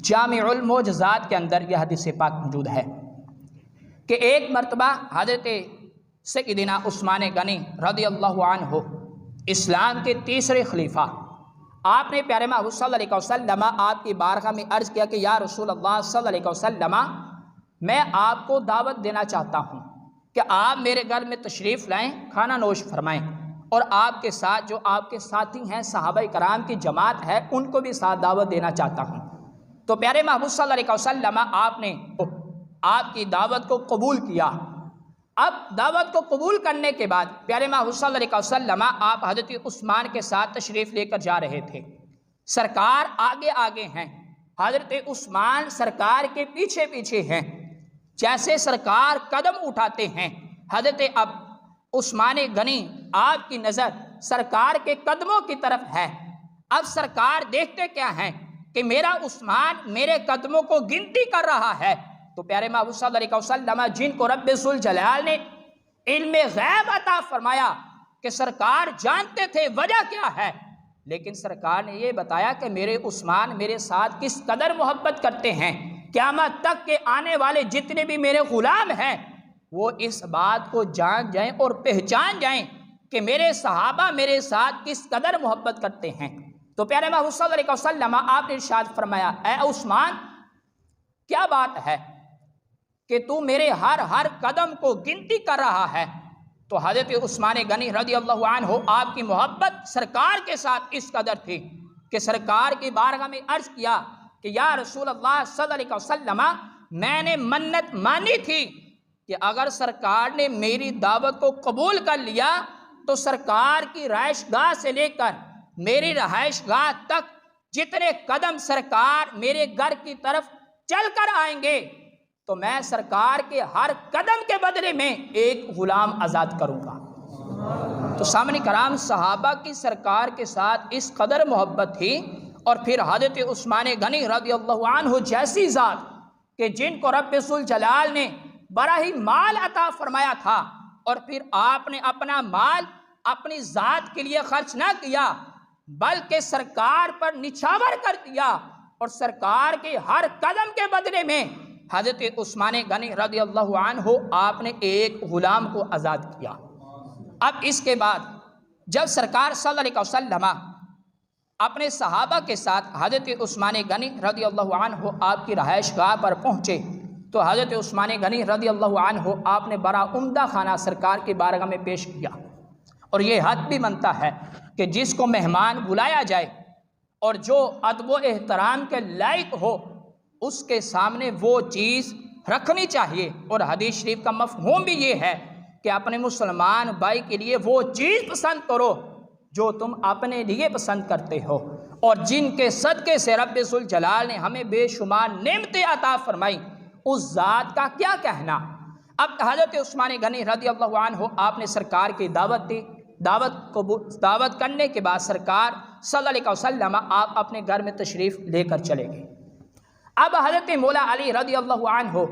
جامع المعجزات کے اندر یہ حدیث پاک موجود ہے کہ ایک مرتبہ حضرت سیدنا عثمان غنی رضی اللہ عنہ اسلام کے تیسرے خلیفہ، آپ نے پیارے محبوب صلی اللہ علیہ وسلم آپ کی بارگاہ میں عرض کیا کہ یا رسول اللہ صلی اللہ علیہ وسلم، میں آپ کو دعوت دینا چاہتا ہوں کہ آپ میرے گھر میں تشریف لائیں، کھانا نوش فرمائیں، اور آپ کے ساتھ جو آپ کے ساتھی ہیں صحابہ کرام کی جماعت ہے ان کو بھی ساتھ دعوت دینا چاہتا ہوں۔ تو پیارے محبوب صلی اللہ علیہ وسلم آپ نے آپ کی دعوت کو قبول کیا۔ اب دعوت کو قبول کرنے کے بعد پیارے محبوب صلی اللہ علیہ وسلم آپ حضرت عثمان کے ساتھ تشریف لے کر جا رہے تھے، سرکار آگے آگے ہیں، حضرت عثمان سرکار کے پیچھے پیچھے ہیں۔ جیسے سرکار قدم اٹھاتے ہیں، حضرت اب عثمان غنی آپ کی نظر سرکار کے قدموں کی طرف ہے۔ اب سرکار دیکھتے کیا ہیں کہ میرا عثمان میرے قدموں کو گنتی کر رہا ہے۔ تو پیارے محبوب صلی اللہ علیہ وسلم جن کو رب ذوالجلال نے علم غیب عطا فرمایا کہ سرکار جانتے تھے وجہ کیا ہے، لیکن سرکار نے یہ بتایا کہ میرے عثمان میرے ساتھ کس قدر محبت کرتے ہیں، قیامت تک کے آنے والے جتنے بھی میرے غلام ہیں وہ اس بات کو جان جائیں اور پہچان جائیں کہ میرے صحابہ میرے ساتھ کس قدر محبت کرتے ہیں۔ تو پیارے محبوب صلی اللہ علیہ وسلم آپ نے ارشاد فرمایا، اے عثمان کیا بات ہے کہ تو میرے ہر قدم کو گنتی کر رہا ہے؟ تو حضرت عثمان غنی رضی اللہ عنہ آپ کی محبت سرکار کے ساتھ اس قدر تھی کہ سرکار کی بارگاہ میں عرض کیا کہ یا رسول اللہ صلی اللہ علیہ وسلم، میں نے منت مانی تھی کہ اگر سرکار نے میری دعوت کو قبول کر لیا تو سرکار کی رہائش گاہ سے لے کر میری رہائش گاہ تک جتنے قدم سرکار میرے گھر کی طرف چل کر آئیں گے تو میں سرکار کے ہر قدم کے بدلے میں ایک غلام آزاد کروں گا۔ تو سامنے کرام صحابہ کی سرکار کے ساتھ اس قدر محبت تھی، اور پھر حضرت عثمان غنی رضی اللہ عنہ جیسی ذات کہ جن کو رب ذوالجلال نے بڑا ہی مال عطا فرمایا تھا، اور پھر آپ نے اپنا مال اپنی ذات کے لیے خرچ نہ کیا بلکہ سرکار پر نچھاور کر دیا، اور سرکار کے ہر قدم کے بدلے میں حضرت عثمان غنی رضی اللہ عنہ آپ نے ایک غلام کو آزاد کیا۔ اب اس کے بعد جب سرکار صلی اللہ علیہ وسلم اپنے صحابہ کے ساتھ حضرت عثمان غنی رضی اللہ عنہ آپ کی رہائش گاہ پر پہنچے تو حضرت عثمان غنی رضی اللہ عنہ آپ نے بڑا عمدہ کھانا سرکار کی بارگاہ میں پیش کیا، اور یہ حد بھی بنتا ہے کہ جس کو مہمان بلایا جائے اور جو ادب و احترام کے لائق ہو اس کے سامنے وہ چیز رکھنی چاہیے، اور حدیث شریف کا مفہوم بھی یہ ہے کہ اپنے مسلمان بھائی کے لیے وہ چیز پسند کرو جو تم اپنے لیے پسند کرتے ہو، اور جن کے صدقے سے رب ذوالجلال نے ہمیں بے شمار نعمتیں عطا فرمائی اس ذات کا کیا کہنا۔ اب حضرت عثمان غنی رضی اللہ عنہ آپ نے سرکار کی دعوت دی، دعوت کرنے کے بعد سرکار صلی اللہ علیہ وسلم آپ اپنے گھر میں تشریف لے کر چلے گئے۔ اب حضرت مولا علی رضی اللہ عنہ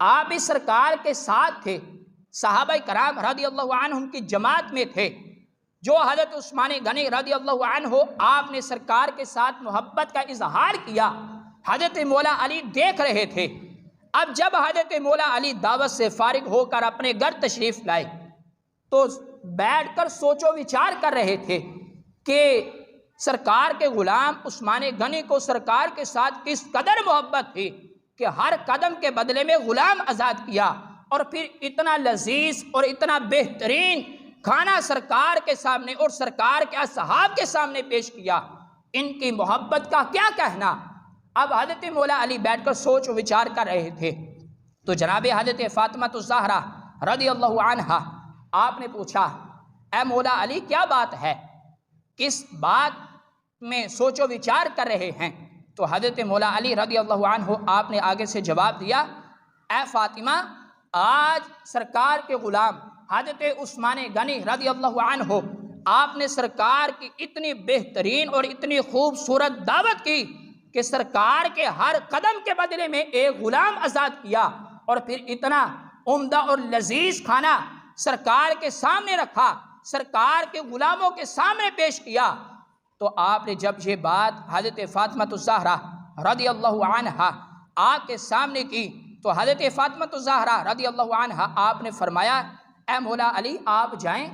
آپ بھی سرکار کے ساتھ تھے، صحابہ کرام رضی اللہ عنہم کی جماعت میں تھے، جو حضرت عثمان غنی رضی اللہ عنہ آپ نے سرکار کے ساتھ محبت کا اظہار کیا حضرت مولا علی دیکھ رہے تھے۔ اب جب حضرت مولا علی دعوت سے فارغ ہو کر اپنے گھر تشریف لائے تو بیٹھ کر سوچ و وچار کر رہے تھے کہ سرکار کے غلام عثمان غنی کو سرکار کے ساتھ کس قدر محبت تھی کہ ہر قدم کے بدلے میں غلام آزاد کیا، اور پھر اتنا لذیذ اور اتنا بہترین کھانا سرکار کے سامنے اور سرکار کے اصحاب کے سامنے پیش کیا۔ ان کی محبت کا کیا کہنا۔ اب حضرت مولا علی بیٹھ کر سوچ و وچار کر رہے تھے تو جناب حضرت فاطمہ الزہرا رضی اللہ عنہا آپ نے پوچھا، اے مولا علی کیا بات ہے، کس بات میں سوچ و وچار کر رہے ہیں؟ تو حضرت مولا علی رضی اللہ عنہ آپ نے آگے سے جواب دیا، اے فاطمہ، آج سرکار کے غلام حضرت عثمان غنی رضی اللہ عنہ آپ نے سرکار کی اتنی بہترین اور اتنی خوبصورت دعوت کی کہ سرکار کے ہر قدم کے بدلے میں ایک غلام آزاد کیا، اور پھر اتنا عمدہ اور لذیذ کھانا سرکار کے سامنے رکھا، سرکار کے غلاموں کے سامنے پیش کیا۔ تو آپ نے جب یہ بات حضرت فاطمہ الزہرا رضی اللہ عنہا آپ کے سامنے کی تو حضرت فاطمہ الزہرا رضی اللہ عنہا آپ نے فرمایا اے مولا علی آپ جائیں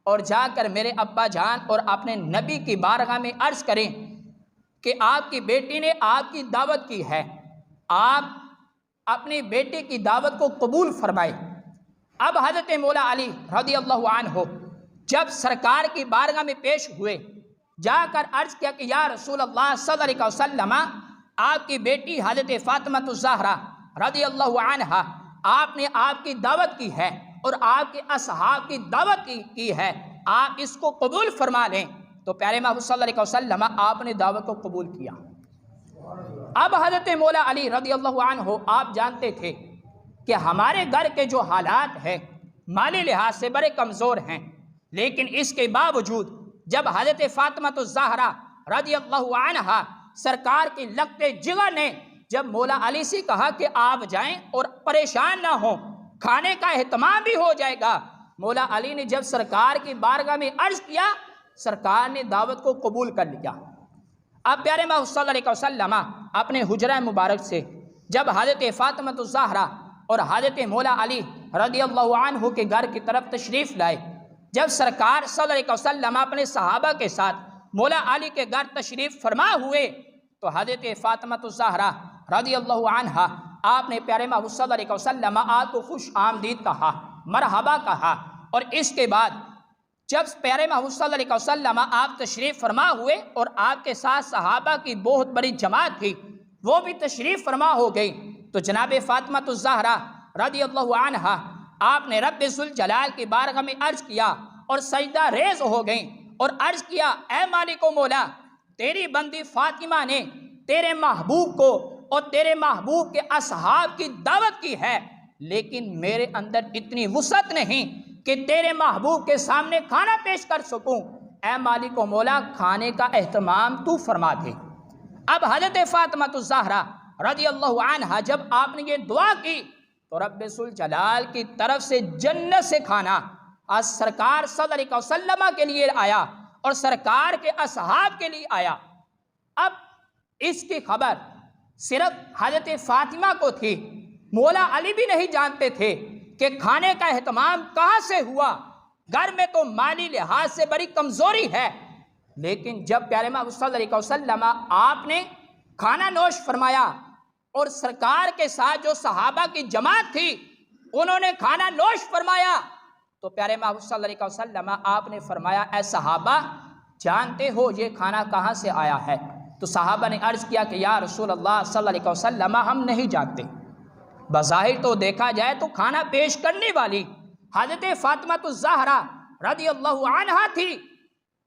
اور جا کر میرے ابا جان اور اپنے نبی کی بارگاہ میں عرض کریں کہ آپ کی بیٹی نے آپ کی دعوت کی ہے، آپ اپنی بیٹی کی دعوت کو قبول فرمائے۔ اب حضرت مولا علی رضی اللہ عنہ جب سرکار کی بارگاہ میں پیش ہوئے، جا کر عرض کیا کہ یا رسول اللہ صلی اللہ علیہ وسلم آپ کی بیٹی حضرت فاطمہ الزہرا رضی اللہ عنہا آپ نے آپ کی دعوت کی ہے اور آپ کے اصحاب کی دعوت کی ہے، آپ اس کو قبول فرما لیں۔ تو پیارے محبوب صلی اللہ علیہ وسلم آپ نے دعوت کو قبول کیا۔ اب حضرت مولا علی رضی اللہ عنہ آپ جانتے تھے کہ ہمارے گھر کے جو حالات ہیں مالی لحاظ سے بڑے کمزور ہیں، لیکن اس کے باوجود جب حضرت فاطمہ الزہرا رضی اللہ عنہا سرکار کی لگتے جگر نے جب مولا علی سے کہا کہ آپ جائیں اور پریشان نہ ہوں، کھانے کا اہتمام بھی ہو جائے گا، مولا علی نے جب سرکار کی بارگاہ میں عرض کیا، سرکار نے دعوت کو قبول کر لیا۔ اب پیارے محبوب صلی اللہ علیہ وسلم اپنے حجرہ مبارک سے جب حضرت فاطمہ الزہرا اور حضرت مولا علی رضی اللہ عنہ کے گھر کی طرف تشریف لائے، جب سرکار صلی اللہ علیہ وسلم اپنے صحابہ کے ساتھ مولا علی کے گھر تشریف فرما ہوئے تو حضرت فاطمہ الزہرا رضی اللہ عنہا آپ نے پیارے محبوب صلی اللہ علیہ وسلم آپ کو خوش آمدید کہا، مرحبا کہا، اور اس کے بعد جب پیارے محبوب صلی اللہ علیہ وسلم آپ تشریف فرما ہوئے اور آپ کے ساتھ صحابہ کی بہت بڑی جماعت تھی وہ بھی تشریف فرما ہو گئی، تو جناب فاطمہ الزہرا رضی اللہ عنہا آپ نے رب ذوالجلال کی بارگاہ میں عرض کیا اور سجدہ ریز ہو گئیں اور عرض کیا اے مالک و مولا، تیری بندی فاطمہ نے تیرے محبوب کو اور تیرے محبوب کے اصحاب کی دعوت کی ہے، لیکن میرے اندر اتنی وسعت نہیں کہ تیرے محبوب کے سامنے کھانا پیش کر سکوں، اے مالک و مولا کھانے کا اہتمام تو فرما دے۔ اب حضرت فاطمہ الزہرا رضی اللہ عنہا جب آپ نے یہ دعا کی تو رب ذوالجلال کی طرف سے جنت سے کھانا آج سرکار صلی اللہ علیہ وسلم کے لیے آیا اور سرکار کے اصحاب کے لیے آیا۔ اب اس کی خبر صرف حضرت فاطمہ کو تھی، مولا علی بھی نہیں جانتے تھے کہ کھانے کا اہتمام کہاں سے ہوا، گھر میں تو مالی لحاظ سے بڑی کمزوری ہے، لیکن جب پیارے محبوب صلی اللہ علیہ وسلم آپ نے کھانا نوش فرمایا اور سرکار کے ساتھ جو صحابہ کی جماعت تھی انہوں نے کھانا نوش فرمایا تو پیارے محبوب صلی اللہ علیہ وسلم آپ نے فرمایا اے صحابہ جانتے ہو یہ کھانا کہاں سے آیا ہے؟ تو صحابہ نے عرض کیا کہ یا رسول اللہ صلی اللہ علیہ وسلم ہم نہیں جانتے۔ بظاہر تو دیکھا جائے تو کھانا پیش کرنے والی حضرت فاطمہ الزہرا رضی اللہ عنہا تھی،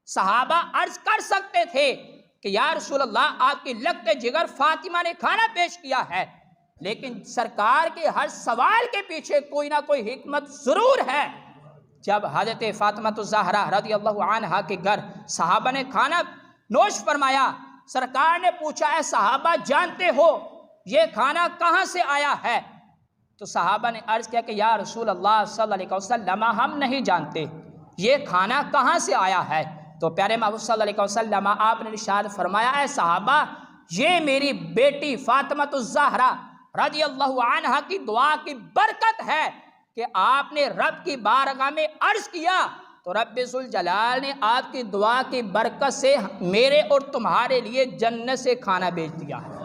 صحابہ عرض کر سکتے تھے کہ یا رسول اللہ آپ کی لگتے جگر فاطمہ نے کھانا پیش کیا ہے، لیکن سرکار کے ہر سوال کے پیچھے کوئی نہ کوئی حکمت ضرور ہے۔ جب حضرت فاطمہ الزہرا رضی اللہ عنہا کے گھر صحابہ نے کھانا نوش فرمایا، سرکار نے پوچھا اے صحابہ جانتے ہو یہ کھانا کہاں سے آیا ہے؟ تو صحابہ نے عرض کیا کہ یا رسول اللہ صلی اللہ علیہ وسلم ہم نہیں جانتے یہ کھانا کہاں سے آیا ہے۔ تو پیارے محبوب صلی اللہ علیہ وسلم آپ نے ارشاد فرمایا اے صحابہ یہ میری بیٹی فاطمہ الزہرا رضی اللہ عنہا کی دعا کی برکت ہے کہ آپ نے رب کی بارگاہ میں عرض کیا تو رب ذوالجلال نے آپ کی دعا کی برکت سے میرے اور تمہارے لیے جنت سے کھانا بھیج دیا ہے۔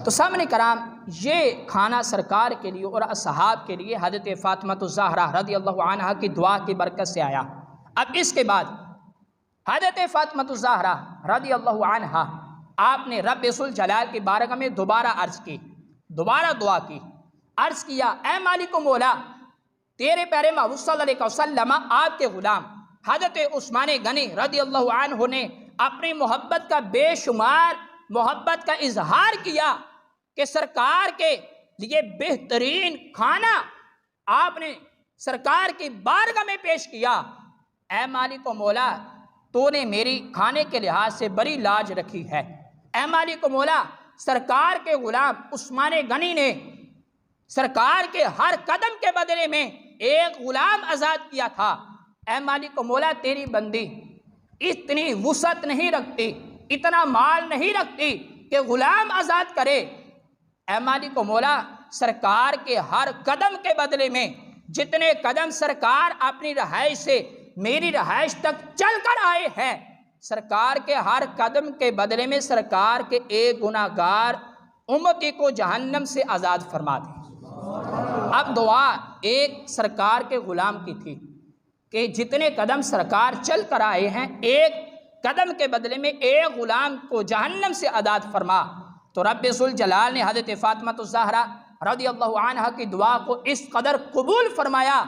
تو سامنے کرام یہ کھانا سرکار کے لیے اور اصحاب کے لیے حضرت فاطمہ الزہرا رضی اللہ عنہا کی دعا کی برکت سے آیا۔ اب اس کے بعد حضرت فاطمہ الزہرا رضی اللہ عنہا آپ نے رب ذوالجلال کی بارگاہ میں دوبارہ عرض کی، دوبارہ دعا کی، عرض کیا اے مالک و مولا تیرے پیارے محبوب صلی اللہ علیہ وسلم آپ کے غلام حضرت عثمان غنی رضی اللہ عنہ نے اپنی محبت کا بے شمار محبت کا اظہار کیا کہ سرکار کے لیے بہترین کھانا آپ نے سرکار کی بارگاہ میں پیش کیا۔ اے مالک و مولا تو نے میری کھانے کے لحاظ سے بڑی لاج رکھی ہے، اے مالک و مولا سرکار کے غلام عثمان غنی نے سرکار کے ہر قدم کے بدلے میں ایک غلام آزاد کیا تھا، اے مالک و مولا تیری بندی اتنی وسعت نہیں رکھتی اتنا مال نہیں رکھتی کہ غلام آزاد کرے۔ اے مالک و مولا، سرکار کے ہر قدم کے بدلے میں جتنے قدم سرکار اپنی رہائش سے میری رہائش تک چل کر آئے ہیں، سرکار کے ہر قدم کے بدلے میں سرکار کے ایک گناہ گار امتی کو جہنم سے آزاد فرما دے۔ اب دعا ایک سرکار کے غلام کی تھی کہ جتنے قدم سرکار چل کر آئے ہیں، ایک قدم کے بدلے میں ایک غلام کو جہنم سے آزاد فرما۔ تو رب ذوالجلال نے حضرت فاطمہ الزہرا رضی اللہ عنہا کی دعا کو اس قدر قبول فرمایا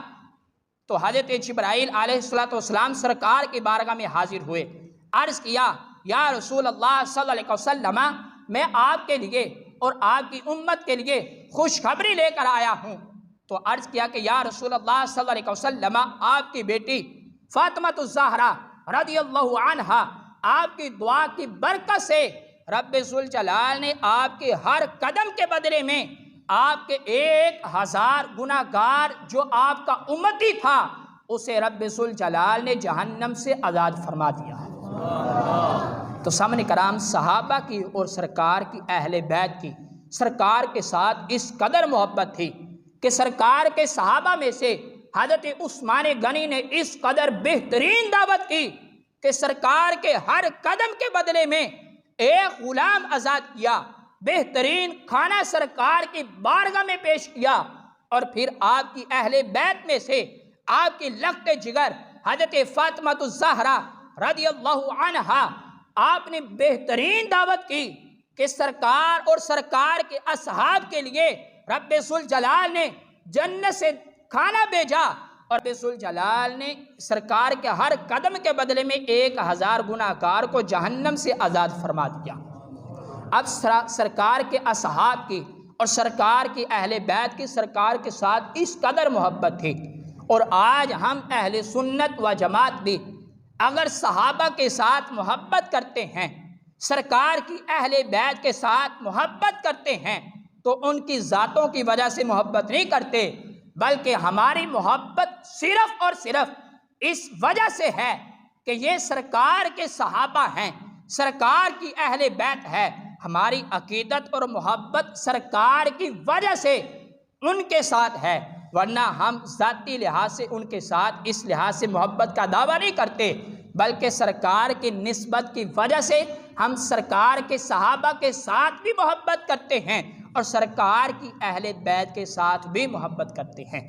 تو حضرت جبرائیل علیہ السلام سرکار کی بارگاہ میں حاضر ہوئے، عرض کیا یا رسول اللہ صلی اللہ علیہ وسلم، میں آپ کے لیے اور آپ کی امت کے لیے خوشخبری لے کر آیا ہوں۔ تو عرض کیا کہ یا رسول اللہ صلی اللہ علیہ وسلم، آپ کی بیٹی فاطمہ الزہرا رضی اللہ عنہا آپ کی دعا کی برکت سے رب ذوالجلال نے آپ کے ہر قدم کے بدلے میں آپ کے 1000 گناہ گار جو آپ کا امتی تھا اسے رب ذوالجلال نے جہنم سے آزاد فرما دیا۔ تو سامنے کرام، صحابہ کی اور سرکار کی اہل بیت کی سرکار کے ساتھ اس قدر محبت تھی کہ سرکار کے صحابہ میں سے حضرت عثمان غنی نے اس قدر بہترین دعوت کی کہ سرکار کے ہر قدم کے بدلے میں ایک غلام آزاد کیا، بہترین کھانا سرکار کی بارگاہ میں پیش کیا، اور پھر آپ کی اہل بیت میں سے آپ کی لخت جگر حضرت فاطمہ الزہرا رضی اللہ عنہا آپ نے بہترین دعوت کی کہ سرکار اور سرکار کے اصحاب کے لیے رب ذوالجلال نے جنت سے کھانا بھیجا، اور رب ذوالجلال نے سرکار کے ہر قدم کے بدلے میں 1000 گناہ گار کو جہنم سے آزاد فرما دیا۔ اب سرکار کے اصحاب کی اور سرکار کی اہل بیت کی سرکار کے ساتھ اس قدر محبت تھی، اور آج ہم اہل سنت و جماعت بھی اگر صحابہ کے ساتھ محبت کرتے ہیں، سرکار کی اہل بیت کے ساتھ محبت کرتے ہیں، تو ان کی ذاتوں کی وجہ سے محبت نہیں کرتے، بلکہ ہماری محبت صرف اور صرف اس وجہ سے ہے کہ یہ سرکار کے صحابہ ہیں، سرکار کی اہل بیت ہے۔ ہماری عقیدت اور محبت سرکار کی وجہ سے ان کے ساتھ ہے، ورنہ ہم ذاتی لحاظ سے ان کے ساتھ اس لحاظ سے محبت کا دعویٰ نہیں کرتے، بلکہ سرکار کی نسبت کی وجہ سے ہم سرکار کے صحابہ کے ساتھ بھی محبت کرتے ہیں اور سرکار کی اہل بیت کے ساتھ بھی محبت کرتے ہیں۔